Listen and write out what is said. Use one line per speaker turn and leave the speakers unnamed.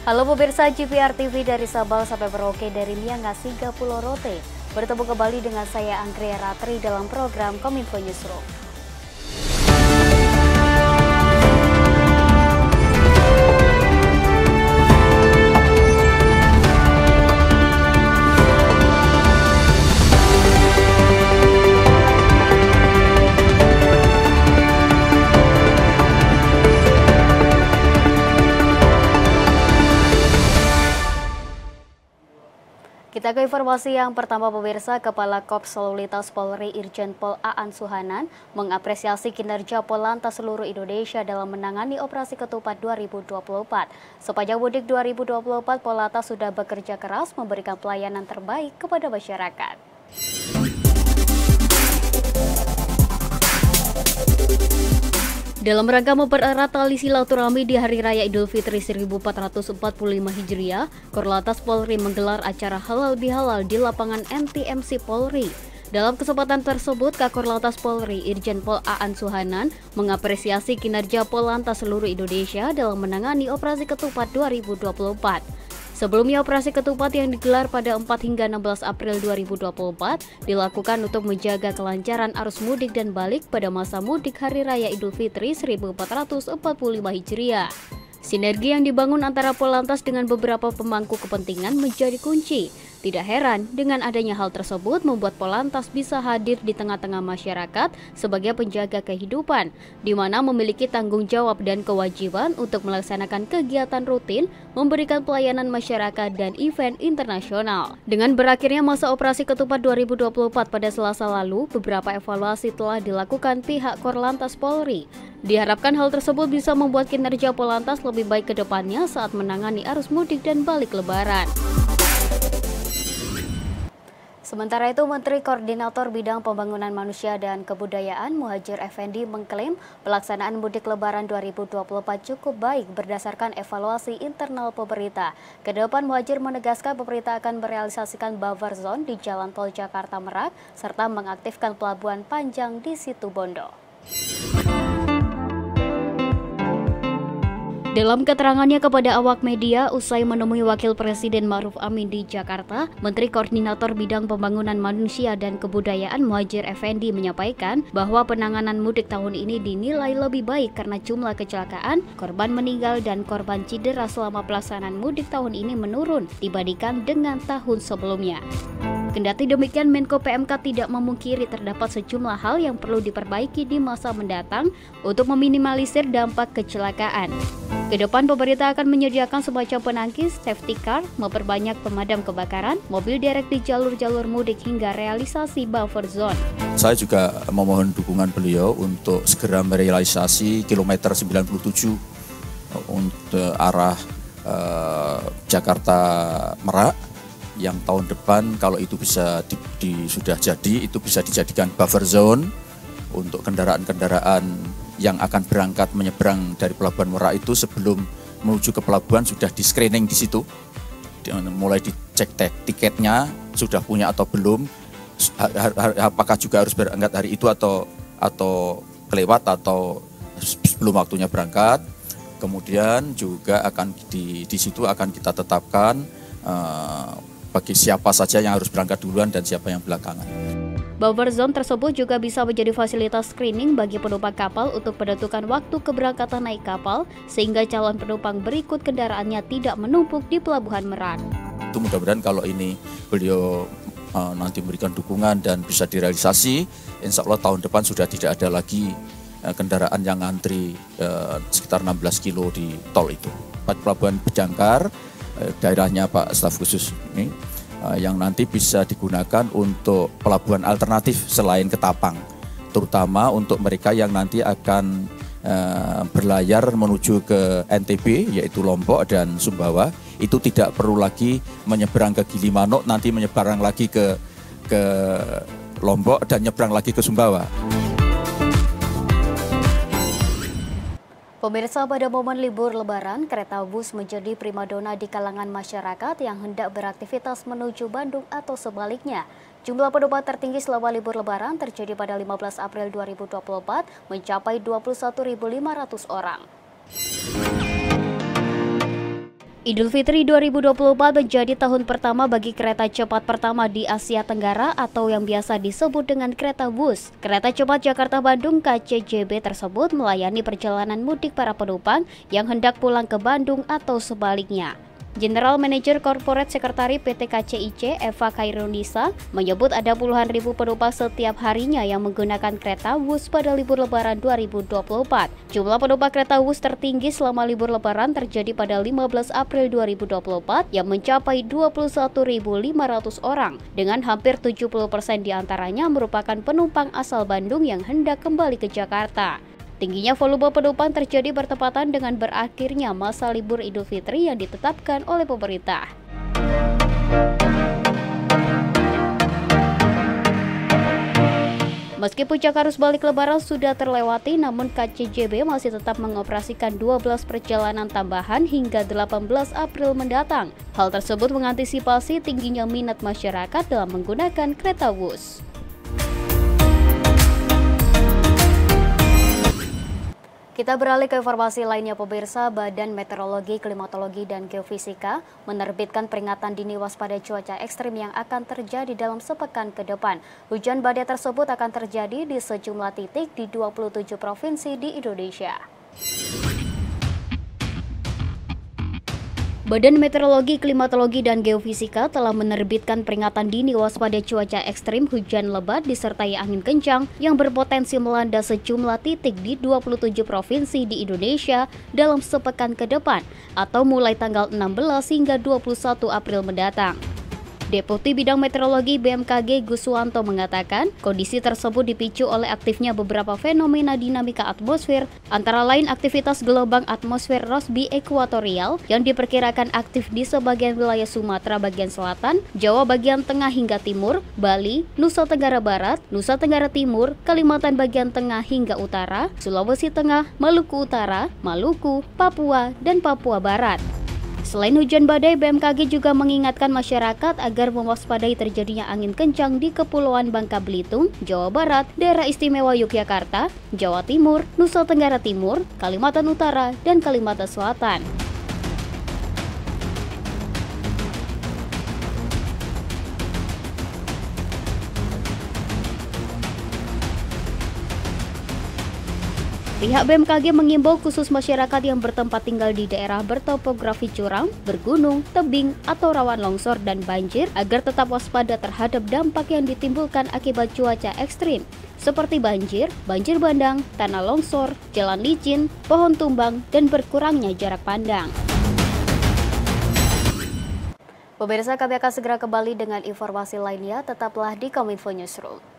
Halo pemirsa GPR TV dari Sabang sampai Merauke, dari Miangas hingga Pulau Rote. Bertemu kembali dengan saya Anggria Ratri dalam program Kominfo Newsroom. Kita ke informasi yang pertama pemirsa. Kepala Korps Lalu Lintas Polri Irjen Pol Aan Suhanan mengapresiasi kinerja Polantas seluruh Indonesia dalam menangani Operasi Ketupat 2024. Sepanjang mudik 2024, Polantas sudah bekerja keras memberikan pelayanan terbaik kepada masyarakat. Dalam rangka mempererat tali silaturahmi di Hari Raya Idul Fitri 1445 Hijriah, Korlantas Polri menggelar acara Halal Bihalal di lapangan MTMC Polri. Dalam kesempatan tersebut, Kakor Lantas Polri Irjen Pol Aan Suhanan mengapresiasi kinerja Polantas seluruh Indonesia dalam menangani Operasi Ketupat 2024. Sebelumnya, Operasi Ketupat yang digelar pada 4 hingga 16 April 2024 dilakukan untuk menjaga kelancaran arus mudik dan balik pada masa mudik Hari Raya Idul Fitri 1445 Hijriah. Sinergi yang dibangun antara Polantas dengan beberapa pemangku kepentingan menjadi kunci. Tidak heran dengan adanya hal tersebut membuat Polantas bisa hadir di tengah-tengah masyarakat sebagai penjaga kehidupan, di mana memiliki tanggung jawab dan kewajiban untuk melaksanakan kegiatan rutin, memberikan pelayanan masyarakat dan event internasional. Dengan berakhirnya masa Operasi Ketupat 2024 pada Selasa lalu, beberapa evaluasi telah dilakukan pihak Korlantas Polri. Diharapkan hal tersebut bisa membuat kinerja Polantas lebih baik ke depannya saat menangani arus mudik dan balik lebaran. Sementara itu, Menteri Koordinator Bidang Pembangunan Manusia dan Kebudayaan Muhadjir Effendi mengklaim pelaksanaan mudik lebaran 2024 cukup baik berdasarkan evaluasi internal pemerintah. Kedepan, Muhadjir menegaskan pemerintah akan merealisasikan buffer zone di Jalan Tol Jakarta Merak serta mengaktifkan pelabuhan Panjang di Situbondo. Dalam keterangannya kepada awak media usai menemui Wakil Presiden Ma'ruf Amin di Jakarta, Menteri Koordinator Bidang Pembangunan Manusia dan Kebudayaan Muhadjir Effendi menyampaikan bahwa penanganan mudik tahun ini dinilai lebih baik karena jumlah kecelakaan, korban meninggal dan korban cedera selama pelaksanaan mudik tahun ini menurun dibandingkan dengan tahun sebelumnya. Kendati demikian, Menko PMK tidak memungkiri terdapat sejumlah hal yang perlu diperbaiki di masa mendatang untuk meminimalisir dampak kecelakaan. Kedepan, pemerintah akan menyediakan semacam penangkis, safety car, memperbanyak pemadam kebakaran, mobil derek di jalur-jalur mudik hingga realisasi buffer zone.
Saya juga memohon dukungan beliau untuk segera merealisasi kilometer 97 untuk arah Jakarta Merak, yang tahun depan kalau itu bisa sudah jadi, itu bisa dijadikan buffer zone untuk kendaraan-kendaraan yang akan berangkat menyeberang dari Pelabuhan Merak itu. Sebelum menuju ke pelabuhan sudah di screening di situ, mulai dicek tiketnya sudah punya atau belum, apakah juga harus berangkat hari itu atau kelewat atau sebelum waktunya berangkat. Kemudian juga akan di situ akan kita tetapkan bagi siapa saja yang harus berangkat duluan dan siapa yang belakangan.
Buffer zone tersebut juga bisa menjadi fasilitas screening bagi penumpang kapal untuk menentukan waktu keberangkatan naik kapal, sehingga calon penumpang berikut kendaraannya tidak menumpuk di Pelabuhan Merak.
Itu mudah-mudahan kalau ini beliau nanti memberikan dukungan dan bisa direalisasi, insya Allah tahun depan sudah tidak ada lagi kendaraan yang ngantri sekitar 16 kilo di tol itu. Pelabuhan Bejangkar, daerahnya Pak Staf Khusus ini, yang nanti bisa digunakan untuk pelabuhan alternatif selain Ketapang, terutama untuk mereka yang nanti akan berlayar menuju ke NTB, yaitu Lombok dan Sumbawa. Itu tidak perlu lagi menyeberang ke Gilimanuk, nanti menyeberang lagi ke Lombok dan nyeberang lagi ke Sumbawa.
Pemirsa, pada momen libur Lebaran, kereta bus menjadi primadona di kalangan masyarakat yang hendak beraktivitas menuju Bandung atau sebaliknya. Jumlah penumpang tertinggi selama libur Lebaran terjadi pada 15 April 2024 mencapai 21.500 orang. Idul Fitri 2024 menjadi tahun pertama bagi kereta cepat pertama di Asia Tenggara atau yang biasa disebut dengan kereta Wus. Kereta cepat Jakarta-Bandung (KCJB) tersebut melayani perjalanan mudik para penumpang yang hendak pulang ke Bandung atau sebaliknya. General Manager Corporate Secretary PT KCIC Eva Kairunisa menyebut ada puluhan ribu penumpang setiap harinya yang menggunakan kereta Wus pada libur Lebaran 2024. Jumlah penumpang kereta Wus tertinggi selama libur Lebaran terjadi pada 15 April 2024 yang mencapai 21.500 orang, dengan hampir 70% diantaranya merupakan penumpang asal Bandung yang hendak kembali ke Jakarta. Tingginya volume penumpang terjadi bertepatan dengan berakhirnya masa libur Idul Fitri yang ditetapkan oleh pemerintah. Meski puncak arus balik Lebaran sudah terlewati, namun KCJB masih tetap mengoperasikan 12 perjalanan tambahan hingga 18 April mendatang. Hal tersebut mengantisipasi tingginya minat masyarakat dalam menggunakan kereta Wus. Kita beralih ke informasi lainnya, pemirsa. Badan Meteorologi, Klimatologi, dan Geofisika menerbitkan peringatan dini waspada cuaca ekstrim yang akan terjadi dalam sepekan ke depan. Hujan badai tersebut akan terjadi di sejumlah titik di 27 provinsi di Indonesia. Badan Meteorologi, Klimatologi, dan Geofisika telah menerbitkan peringatan dini waspada cuaca ekstrim hujan lebat disertai angin kencang yang berpotensi melanda sejumlah titik di 27 provinsi di Indonesia dalam sepekan ke depan atau mulai tanggal 16 hingga 21 April mendatang. Deputi Bidang Meteorologi BMKG Guswanto mengatakan, kondisi tersebut dipicu oleh aktifnya beberapa fenomena dinamika atmosfer, antara lain aktivitas gelombang atmosfer Rossby ekuatorial yang diperkirakan aktif di sebagian wilayah Sumatera bagian selatan, Jawa bagian tengah hingga timur, Bali, Nusa Tenggara Barat, Nusa Tenggara Timur, Kalimantan bagian tengah hingga utara, Sulawesi Tengah, Maluku Utara, Maluku, Papua, dan Papua Barat. Selain hujan badai, BMKG juga mengingatkan masyarakat agar mewaspadai terjadinya angin kencang di Kepulauan Bangka Belitung, Jawa Barat, Daerah Istimewa Yogyakarta, Jawa Timur, Nusa Tenggara Timur, Kalimantan Utara, dan Kalimantan Selatan. Pihak BMKG mengimbau khusus masyarakat yang bertempat tinggal di daerah bertopografi curam, bergunung, tebing, atau rawan longsor dan banjir agar tetap waspada terhadap dampak yang ditimbulkan akibat cuaca ekstrim, seperti banjir, banjir bandang, tanah longsor, jalan licin, pohon tumbang, dan berkurangnya jarak pandang. Pemirsa, kami akan segera kembali dengan informasi lainnya, tetaplah di Kominfo Newsroom.